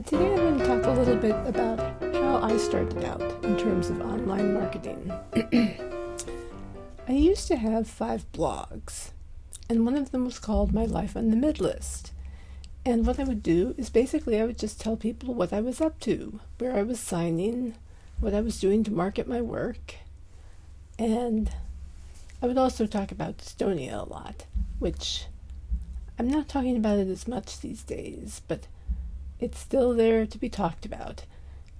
Today I'm going to talk a little bit about how I started out in terms of online marketing. I used to have 5 blogs, and one of them was called My Life on the Mid List. And what I would do is basically I would just tell people what I was up to, where I was signing, what I was doing to market my work, and I would also talk about dystonia a lot, which I'm not talking about it as much these days, but it's still there to be talked about.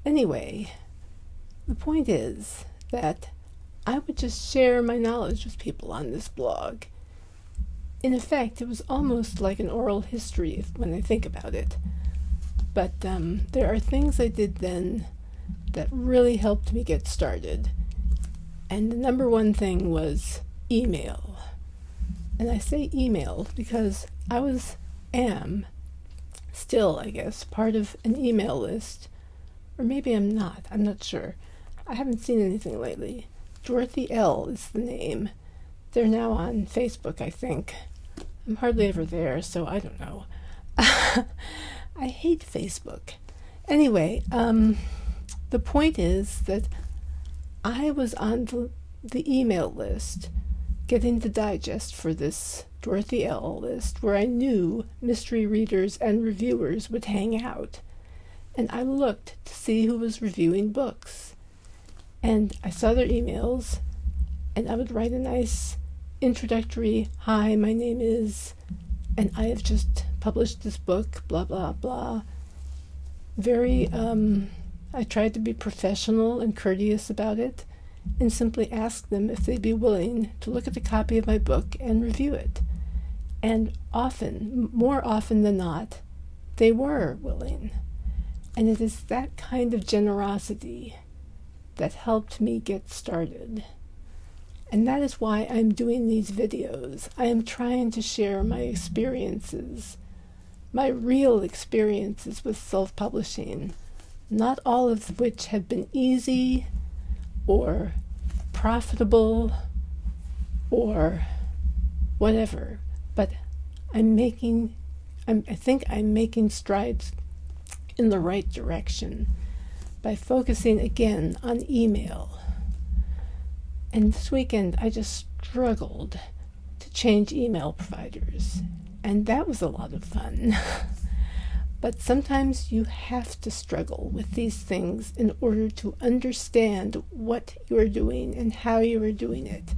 Anyway, the point is that I would just share my knowledge with people on this blog. In effect, it was almost like an oral history when I think about it. But there are things I did then that really helped me get started. And the number one thing was email. And I say email because I am still, I guess, part of an email list. Or maybe I'm not sure. I haven't seen anything lately. Dorothy L is the name. They're now on Facebook, I think. I'm hardly ever there, so I don't know. I hate Facebook. Anyway, the point is that I was on the email list, getting the digest for this Dorothy L list, where I knew mystery readers and reviewers would hang out. And I looked to see who was reviewing books. And I saw their emails, and I would write a nice introductory, "Hi, my name is, and I have just published this book, blah, blah, blah." I tried to be professional and courteous about it, and simply asked them if they'd be willing to look at a copy of my book and review it. And more often than not, they were willing. And it is that kind of generosity that helped me get started. And that is why I'm doing these videos. I am trying to share my experiences, my real experiences with self-publishing, not all of which have been easy or profitable or whatever, but I think I'm making strides in the right direction by focusing again on email. And this weekend I just struggled to change email providers, and that was a lot of fun. But sometimes you have to struggle with these things in order to understand what you are doing and how you are doing it.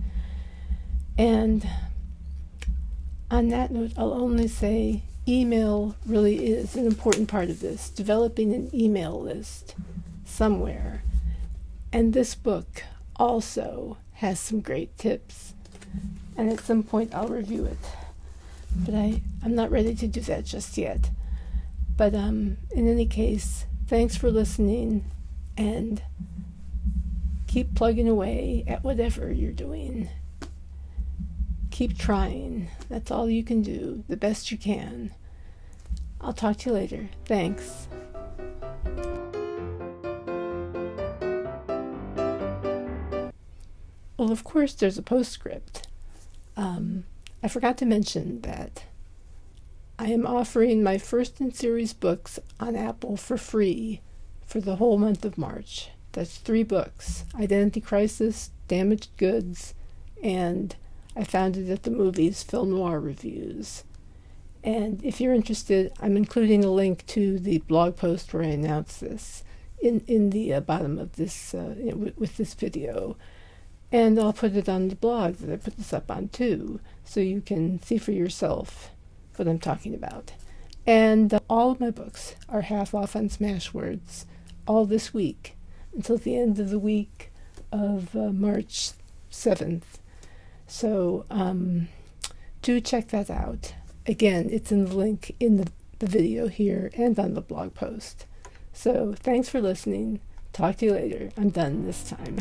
And on that note, I'll only say email really is an important part of this, developing an email list somewhere. And this book also has some great tips. And at some point I'll review it. But I'm not ready to do that just yet. But in any case, thanks for listening, and keep plugging away at whatever you're doing. Keep trying. That's all you can do, the best you can. I'll talk to you later. Thanks. Well, of course, there's a postscript. I forgot to mention that I am offering my first in series books on Apple for free for the whole month of March. That's 3 books: Identity Crisis, Damaged Goods, and I Found It at the Movies Film Noir Reviews. And if you're interested, I'm including a link to the blog post where I announce this in the bottom of this with this video. And I'll put it on the blog that I put this up on too, so you can see for yourself what I'm talking about. And all of my books are half off on Smashwords all this week until the end of the week of March 7th. So do check that out. Again, it's in the link in the video here and on the blog post. So thanks for listening. Talk to you later. I'm done this time.